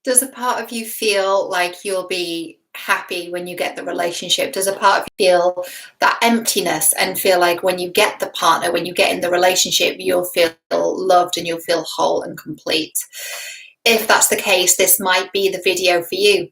Does a part of you feel like you'll be happy when you get the relationship? Does a part of you feel that emptiness and feel like when you get the partner, when you get in the relationship, you'll feel loved and you'll feel whole and complete? If that's the case, this might be the video for you.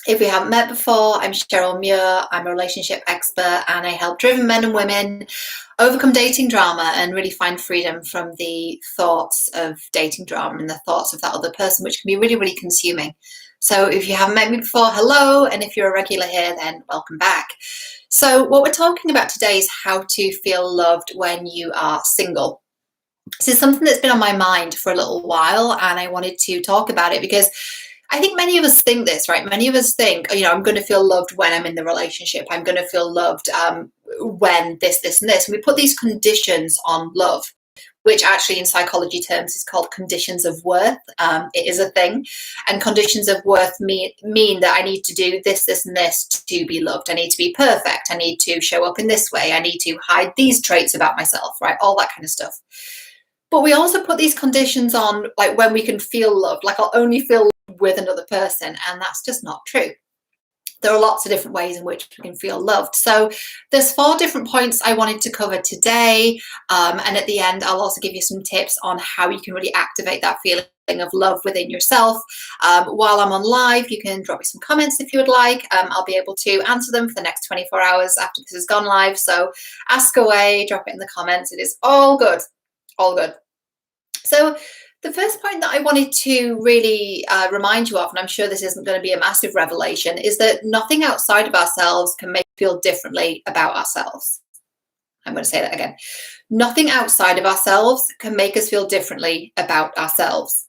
If we haven't met before, I'm Cheryl Muir. I'm a relationship expert and I help driven men and women overcome dating drama and really find freedom from the thoughts of dating drama and the thoughts of that other person, which can be really, really consuming. So if you haven't met me before, hello. And if you're a regular here, then welcome back. So what we're talking about today is how to feel loved when you are single. This is something that's been on my mind for a little while, and I wanted to talk about it because I think many of us think this, right? Many of us think, I'm going to feel loved when I'm in the relationship. I'm going to feel loved when this, and this. And we put these conditions on love, which actually in psychology terms is called conditions of worth. It is a thing. And conditions of worth mean that I need to do this, and this to be loved. I need to be perfect. I need to show up in this way. I need to hide these traits about myself, right? All that kind of stuff. But we also put these conditions on, like when we can feel loved, like I'll only feel loved with another person. And that's just not true. There are lots of different ways in which we can feel loved. So there's 4 different points I wanted to cover today. And at the end, I'll also give you some tips on how you can really activate that feeling of love within yourself. While I'm on live, you can drop me some comments if you would like. I'll be able to answer them for the next 24 hours after this has gone live. So ask away, drop it in the comments. It is all good. All good. So the first point that I wanted to really remind you of, and I'm sure this isn't going to be a massive revelation, is that nothing outside of ourselves can make us feel differently about ourselves. I'm going to say that again. Nothing outside of ourselves can make us feel differently about ourselves,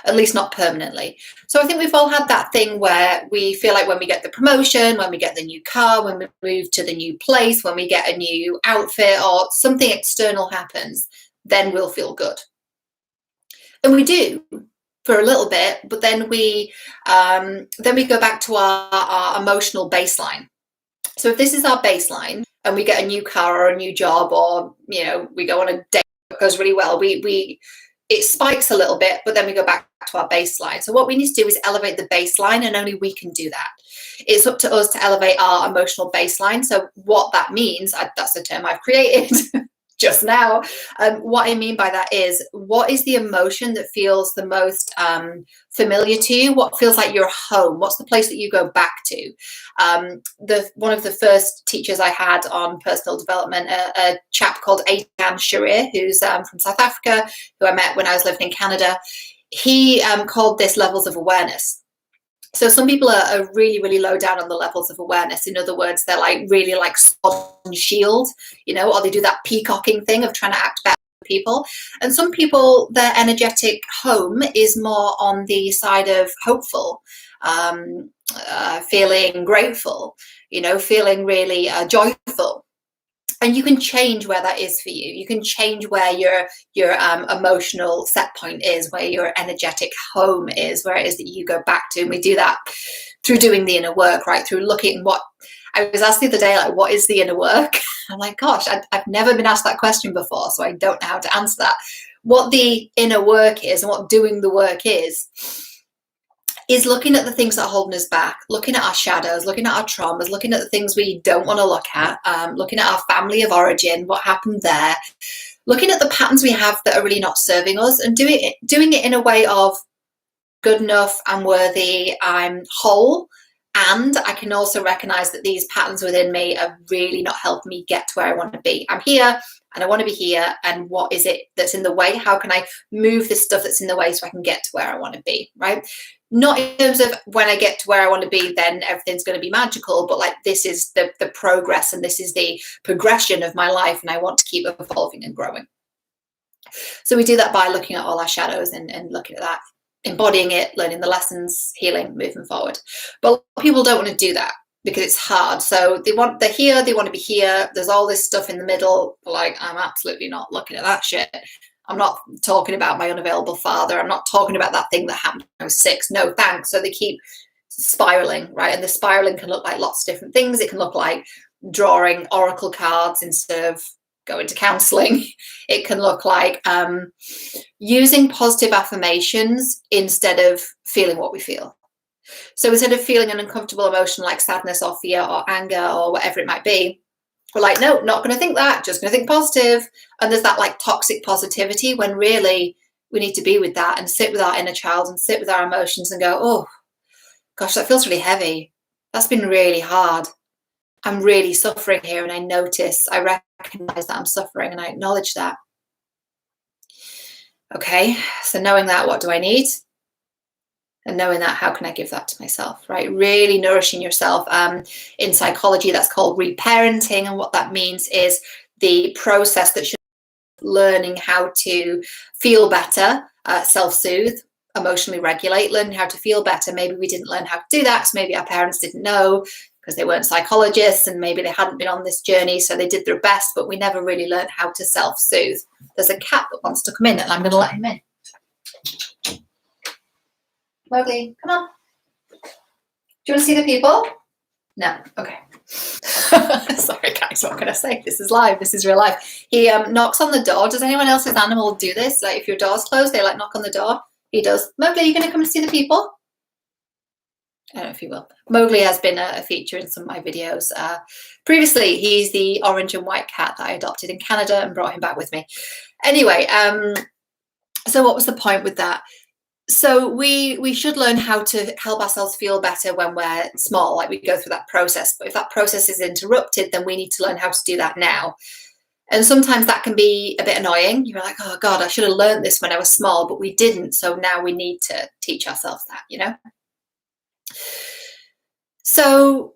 at least not permanently. So I think we've all had that thing where we feel like when we get the promotion, when we get the new car, when we move to the new place, when we get a new outfit or something external happens, then we'll feel good. And we do for a little bit, but then we go back to our emotional baseline. So if this is our baseline and we get a new car or a new job, or we go on a date that goes really well, it spikes a little bit, but then we go back to our baseline. So what we need to do is elevate the baseline, and only we can do that. It's up to us to elevate our emotional baseline. So what that means, that's a term I've created just now. What I mean by that is, what is the emotion that feels the most familiar to you? What feels like your home? What's the place that you go back to? One of the first teachers I had on personal development, a chap called Aitan Sharir, who's from South Africa, who I met when I was living in Canada, he called this levels of awareness. So some people are really, really low down on the levels of awareness. In other words, they're like really like sword and shield, or they do that peacocking thing of trying to act better for people. And some people, their energetic home is more on the side of hopeful, feeling grateful, feeling really joyful. And you can change where that is for you. You can change where your emotional set point is, where your energetic home is, where it is that you go back to. And we do that through doing the inner work, right? Through looking at what I was asked the other day, like, what is the inner work? I'm like, gosh, I've never been asked that question before, so I don't know how to answer that. What the inner work is and what doing the work is looking at the things that are holding us back, looking at our shadows, looking at our traumas, looking at the things we don't want to look at, looking at our family of origin, what happened there, looking at the patterns we have that are really not serving us, and doing it in a way of good enough, I'm worthy, I'm whole, and I can also recognize that these patterns within me are really not helping me get to where I want to be. I'm here and I want to be here, and what is it that's in the way? How can I move this stuff that's in the way so I can get to where I want to be, right? Not in terms of when I get to where I want to be, then everything's going to be magical, but like this is the progress, and this is the progression of my life, and I want to keep evolving and growing. So we do that by looking at all our shadows and looking at that, embodying it, learning the lessons, healing, moving forward. But people don't want to do that because it's hard. So they're here, they want to be here. There's all this stuff in the middle. Like, I'm absolutely not looking at that shit. I'm not talking about my unavailable father. I'm not talking about that thing that happened when I was 6. No, thanks. So they keep spiraling, right? And the spiraling can look like lots of different things. It can look like drawing oracle cards instead of going to counseling. It can look like using positive affirmations instead of feeling what we feel. So instead of feeling an uncomfortable emotion like sadness or fear or anger or whatever it might be, we're like, no, not going to think that, just going to think positive. And there's that like toxic positivity when really we need to be with that and sit with our inner child and sit with our emotions and go, oh, gosh, that feels really heavy. That's been really hard. I'm really suffering here, and I recognize that I'm suffering, and I acknowledge that. Okay, so knowing that, what do I need? And knowing that, how can I give that to myself, right? Really nourishing yourself. In psychology, that's called reparenting. And what that means is the process that should learning how to feel better, self-soothe, emotionally regulate, learn how to feel better. Maybe we didn't learn how to do that, so maybe our parents didn't know because they weren't psychologists, and maybe they hadn't been on this journey, so they did their best, but we never really learned how to self-soothe. There's a cat that wants to come in, and I'm going to let him in. Mowgli, come on. Do you want to see the people? No? Okay. Sorry guys, what can I say? This is live, this is real life. He knocks on the door. Does anyone else's animal do this? Like if your door's closed, they like knock on the door. He does. Mowgli, are you going to come and see the people? I don't know if you will. Mowgli has been a feature in some of my videos. Previously, he's the orange and white cat that I adopted in Canada and brought him back with me. Anyway, so what was the point with that? So we should learn how to help ourselves feel better when we're small, like we go through that process. But if that process is interrupted, then we need to learn how to do that now. And sometimes that can be a bit annoying. You're like, oh God, I should have learned this when I was small, but we didn't. So now we need to teach ourselves that, you know? So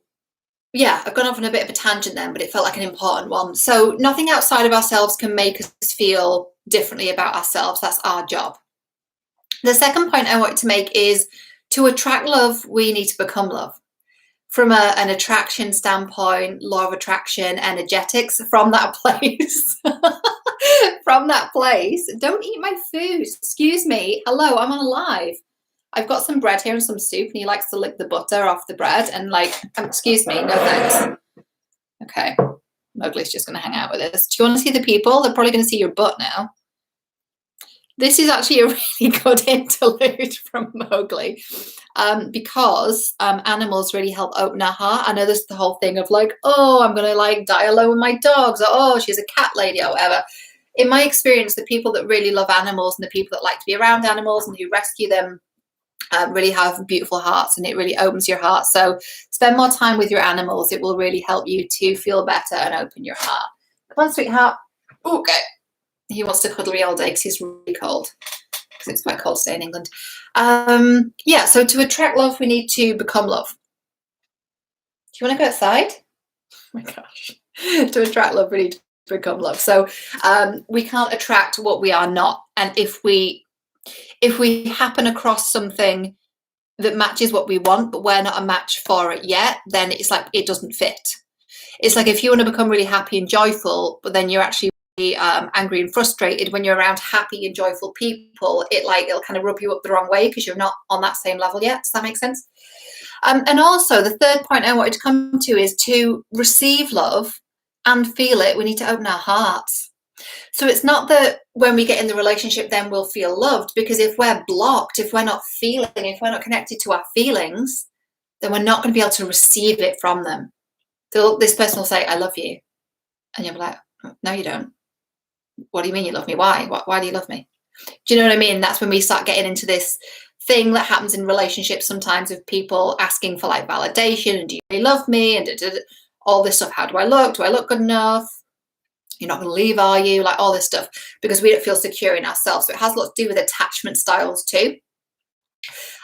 yeah, I've gone off on a bit of a tangent then, but it felt like an important one. So nothing outside of ourselves can make us feel differently about ourselves. That's our job. The second point I want to make is to attract love, we need to become love. From an attraction standpoint, law of attraction, energetics, from that place, don't eat my food. Excuse me. Hello, I'm on live. I've got some bread here and some soup, and he likes to lick the butter off the bread and like, excuse me, no thanks. Okay, Mowgli's just going to hang out with us. Do you want to see the people? They're probably going to see your butt now. This is actually a really good interlude from Mowgli because animals really help open our heart. I know there's the whole thing of like, oh, I'm going to like die alone with my dogs, or oh, she's a cat lady or whatever. In my experience, the people that really love animals and the people that like to be around animals and who rescue them really have beautiful hearts, and it really opens your heart. So spend more time with your animals. It will really help you to feel better and open your heart. Come on, sweetheart. Okay. He wants to cuddle me all day because he's really cold. Because it's quite cold today in England. Yeah, so to attract love, we need to become love. Do you want to go outside? Oh my gosh. To attract love, we need to become love. So we can't attract what we are not. And if we happen across something that matches what we want, but we're not a match for it yet, then it's like it doesn't fit. It's like if you want to become really happy and joyful, but then you're actually angry and frustrated when you're around happy and joyful people, it'll kind of rub you up the wrong way because you're not on that same level yet. Does that make sense? And also the third point I wanted to come to is to receive love and feel it. We need to open our hearts. So it's not that when we get in the relationship then we'll feel loved, because if we're blocked, if we're not feeling, if we're not connected to our feelings, then we're not going to be able to receive it from them. So this person will say, I love you. And you'll be like, no, you don't. What do you mean you love me? Why? Why do you love me? Do you know what I mean? That's when we start getting into this thing that happens in relationships sometimes with people asking for like validation and do you really love me and all this stuff. How do I look? Do I look good enough? You're not going to leave, are you? Like all this stuff, because we don't feel secure in ourselves. So it has a lot to do with attachment styles too.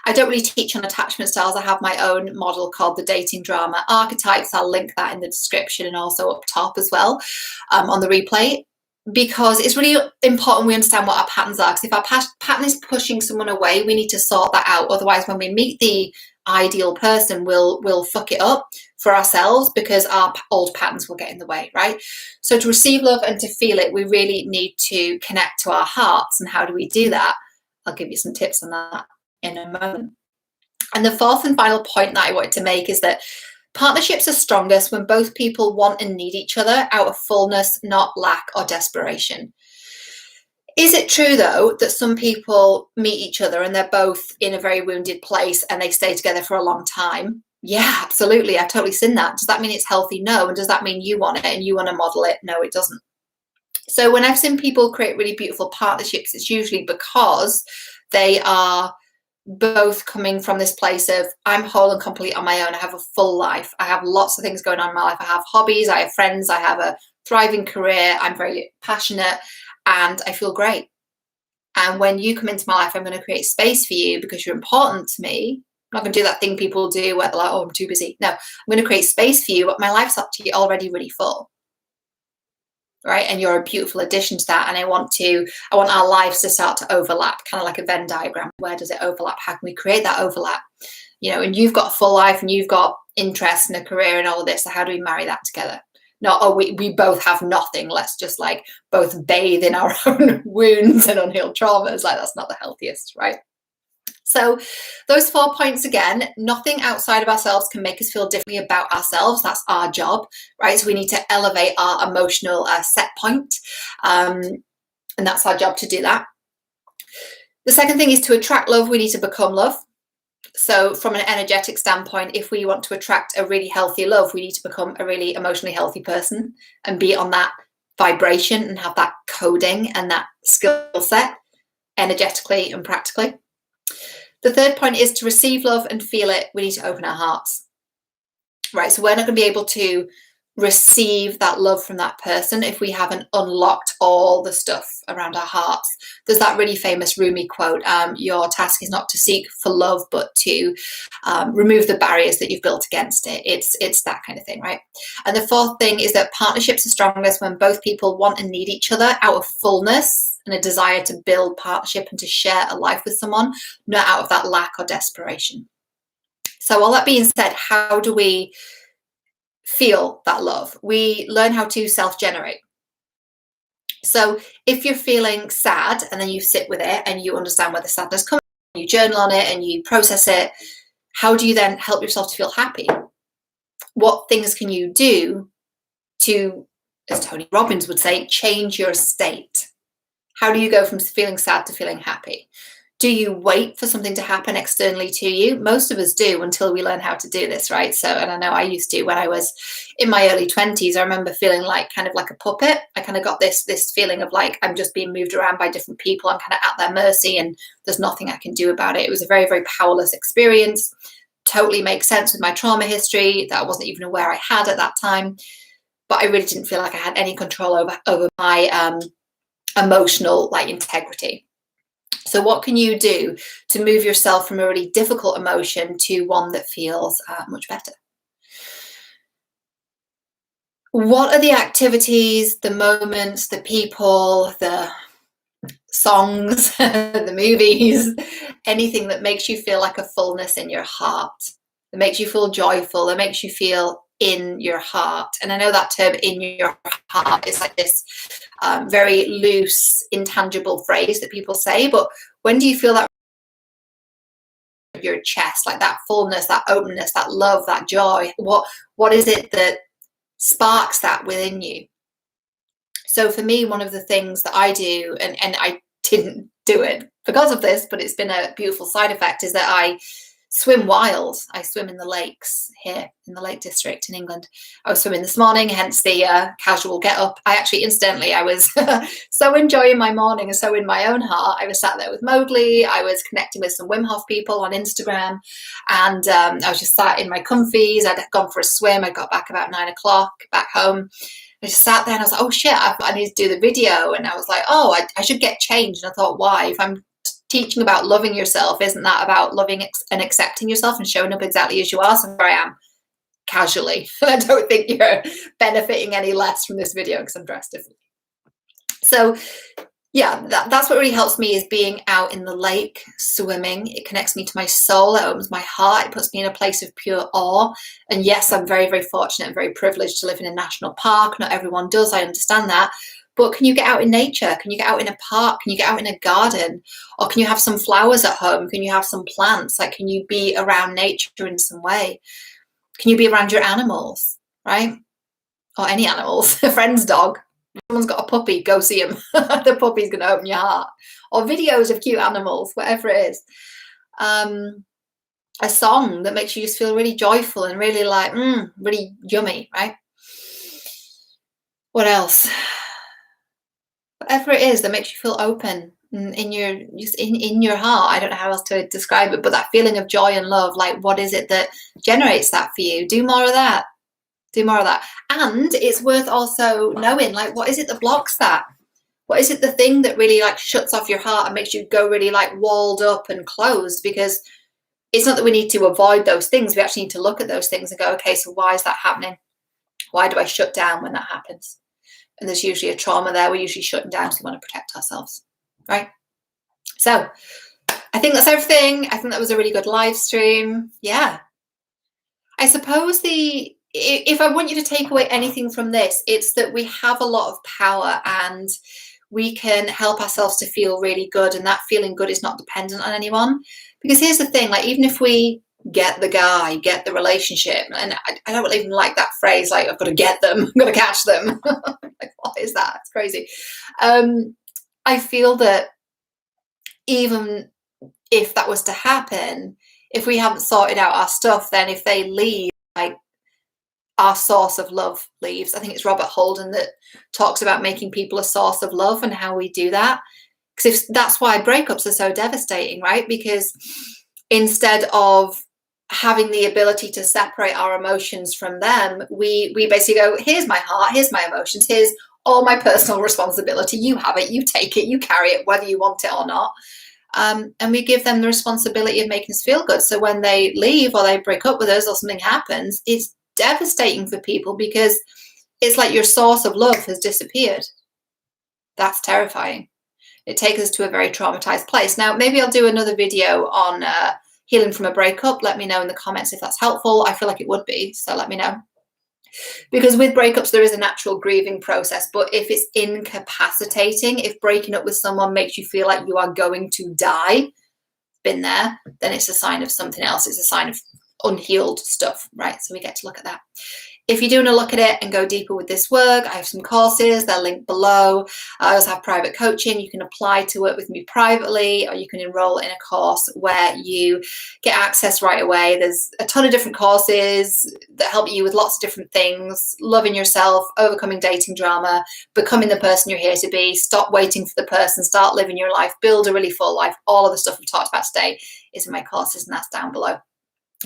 I don't really teach on attachment styles. I have my own model called the dating drama archetypes. I'll link that in the description and also up top as well on the replay, because it's really important we understand what our patterns are. Because if our pattern is pushing someone away, we need to sort that out. Otherwise, when we meet the ideal person, we'll fuck it up for ourselves because our old patterns will get in the way, right? So to receive love and to feel it, we really need to connect to our hearts. And how do we do that? I'll give you some tips on that in a moment. And the fourth and final point that I wanted to make is that Partnerships are strongest when both people want and need each other out of fullness, not lack or desperation. Is it true, though, that some people meet each other and they're both in a very wounded place and they stay together for a long time? Yeah, absolutely. I've totally seen that. Does that mean it's healthy? No. And does that mean you want it and you want to model it? No, it doesn't. So when I've seen people create really beautiful partnerships, it's usually because they are both coming from this place of, I'm whole and complete on my own. I have a full life. I have lots of things going on in my life. I have hobbies. I have friends. I have a thriving career. I'm very passionate and I feel great. And when you come into my life, I'm going to create space for you because you're important to me. I'm not going to do that thing people do where they're like, oh, I'm too busy. No, I'm going to create space for you, but my life's actually already really full. Right? And you're a beautiful addition to that. And I want our lives to start to overlap, kind of like a Venn diagram. Where does it overlap? How can we create that overlap? And you've got a full life and you've got interest and a career and all of this. So how do we marry that together? Not, oh, we both have nothing. Let's just like both bathe in our own wounds and unhealed traumas. Like that's not the healthiest, right? So those 4 points again, nothing outside of ourselves can make us feel differently about ourselves. That's our job, right? So we need to elevate our emotional set point. And that's our job to do that. The second thing is to attract love, we need to become love. So from an energetic standpoint, if we want to attract a really healthy love, we need to become a really emotionally healthy person and be on that vibration and have that coding and that skill set energetically and practically. The third point is to receive love and feel it, we need to open our hearts, right? So we're not going to be able to receive that love from that person if we haven't unlocked all the stuff around our hearts. There's that really famous Rumi quote, your task is not to seek for love, but to remove the barriers that you've built against it. It's that kind of thing, right? And the fourth thing is that partnerships are strongest when both people want and need each other out of fullness and a desire to build partnership and to share a life with someone, not out of that lack or desperation. So all that being said, how do we feel that love? We learn how to self-generate. So if you're feeling sad and then you sit with it and you understand where the sadness comes from, you journal on it and you process it, how do you then help yourself to feel happy? What things can you do to, as Tony Robbins would say, change your state? How do you go from feeling sad to feeling happy? Do you wait for something to happen externally to you? Most of us do until we learn how to do this, right? So, and I know I used to when I was in my early 20s, I remember feeling like kind of like a puppet. I kind of got this feeling of like, I'm just being moved around by different people. I'm kind of at their mercy and there's nothing I can do about it. It was a very, very powerless experience. Totally makes sense with my trauma history that I wasn't even aware I had at that time. But I really didn't feel like I had any control over my emotional integrity. So what can you do to move yourself from a really difficult emotion to one that feels much better? What are the activities, the moments, the people, the songs, the movies, anything that makes you feel like a fullness in your heart, that makes you feel joyful, that makes you feel in your heart? And I know that term in your heart is like this very loose, intangible phrase that people say, but when do you feel that your chest, like that fullness, that openness, that love, that joy? What is it that sparks that within you? So for me, one of the things that I do, and I didn't do it because of this, but it's been a beautiful side effect, is that I swim wild. I swim in the lakes here in the Lake District in England. I was swimming this morning, hence the casual get up. I actually, incidentally, I was so enjoying my morning and so in my own heart. I was sat there with Mowgli. I was connecting with some Wim Hof people on Instagram. And I was just sat in my comfies. I'd gone for a swim. I got back about 9 o'clock back home. I just sat there and I was like, oh shit, I need to do the video. And I was like, oh, I should get changed. And I thought, why? If I'm teaching about loving yourself, isn't that about loving and accepting yourself and showing up exactly as you are? So here I am, casually. I don't think you're benefiting any less from this video because I'm dressed differently. So yeah, that's what really helps me, is being out in the lake, swimming. It connects me to my soul. It opens my heart. It puts me in a place of pure awe. And yes, I'm very, very fortunate and very privileged to live in a national park. Not everyone does. I understand that. But can you get out in nature? Can you get out in a park? Can you get out in a garden? Or can you have some flowers at home? Can you have some plants? Like, can you be around nature in some way? Can you be around your animals, right? Or any animals, a friend's dog. If someone's got a puppy, go see him. The puppy's going to open your heart. Or videos of cute animals, whatever it is. A song that makes you just feel really joyful and really like, really yummy, right? What else? Whatever it is that makes you feel open in your heart. I don't know how else to describe it, but that feeling of joy and love, like what is it that generates that for you? Do more of that. Do more of that. And it's worth also knowing, like, what is it that blocks that? What is it, the thing that really like shuts off your heart and makes you go really like walled up and closed? Because it's not that we need to avoid those things. We actually need to look at those things and go, okay, so why is that happening? Why do I shut down when that happens? And there's usually a trauma there. We're usually shutting down, so we want to protect ourselves, right? So I think that's everything. I think that was a really good live stream. Yeah. I suppose if I want you to take away anything from this, it's that we have a lot of power and we can help ourselves to feel really good. And that feeling good is not dependent on anyone. Because here's the thing, like, even if we get the guy, get the relationship, and I don't even like that phrase, like, I've got to get them, I'm going to catch them. Like, what is that? It's crazy. I feel that even if that was to happen, if we haven't sorted out our stuff, then if they leave, like, our source of love leaves. I think it's Robert Holden that talks about making people a source of love and how we do that. Because that's why breakups are so devastating, right? Because instead of having the ability to separate our emotions from them, we basically go, here's my heart, here's my emotions, here's all my personal responsibility. You have it, you take it, you carry it, whether you want it or not. And we give them the responsibility of making us feel good. So when they leave or they break up with us or something happens, it's devastating for people because it's like your source of love has disappeared. That's terrifying. It takes us to a very traumatized place. Now, maybe I'll do another video on healing from a breakup. Let me know in the comments if that's helpful. I feel like it would be, so let me know. Because with breakups, there is a natural grieving process, but if it's incapacitating, if breaking up with someone makes you feel like you are going to die, been there, then it's a sign of something else. It's a sign of unhealed stuff, right? So we get to look at that. If you do want to look at it and go deeper with this work, I have some courses, they're linked below. I also have private coaching. You can apply to work with me privately, or you can enroll in a course where you get access right away. There's a ton of different courses that help you with lots of different things: loving yourself, overcoming dating drama, becoming the person you're here to be, stop waiting for the person, start living your life, build a really full life. All of the stuff we've talked about today is in my courses, and that's down below.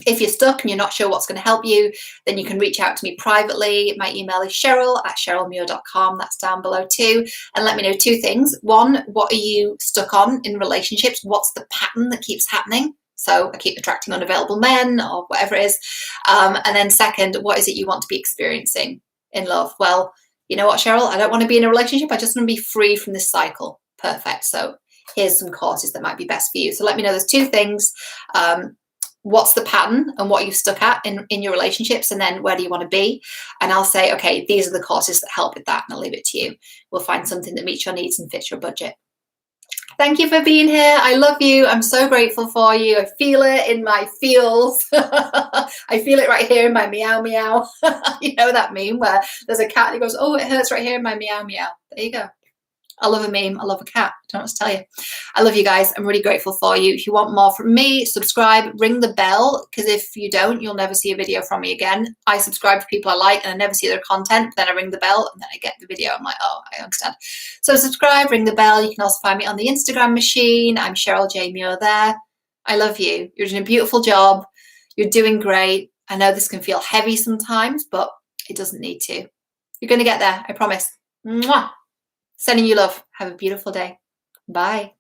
If you're stuck and you're not sure what's going to help you, then you can reach out to me privately. My email is cheryl@cherylmuir.com. That's down below too. And let me know two things. One, what are you stuck on in relationships? What's the pattern that keeps happening? So I keep attracting unavailable men or whatever it is. And then second, what is it you want to be experiencing in love? Well, you know what, Cheryl? I don't want to be in a relationship. I just want to be free from this cycle. Perfect. So here's some courses that might be best for you. So let me know. There's two things. What's the pattern and what you've stuck at in your relationships, and then where do you want to be? And I'll say, okay, these are the courses that help with that, and I'll leave it to you. We'll find something that meets your needs and fits your budget. Thank you for being here. I love you. I'm so grateful for you. I feel it in my feels. I feel it right here in my meow meow. You know that meme where there's a cat and it goes, oh, it hurts right here in my meow meow. There you go. I love a meme. I love a cat. I don't know what to tell you. I love you guys. I'm really grateful for you. If you want more from me, subscribe, ring the bell, because if you don't, you'll never see a video from me again. I subscribe to people I like and I never see their content. Then I ring the bell and then I get the video. I'm like, oh, I understand. So subscribe, ring the bell. You can also find me on the Instagram machine. I'm Cheryl J. Muir there. I love you. You're doing a beautiful job. You're doing great. I know this can feel heavy sometimes, but it doesn't need to. You're going to get there. I promise. Mwah. Sending you love. Have a beautiful day. Bye.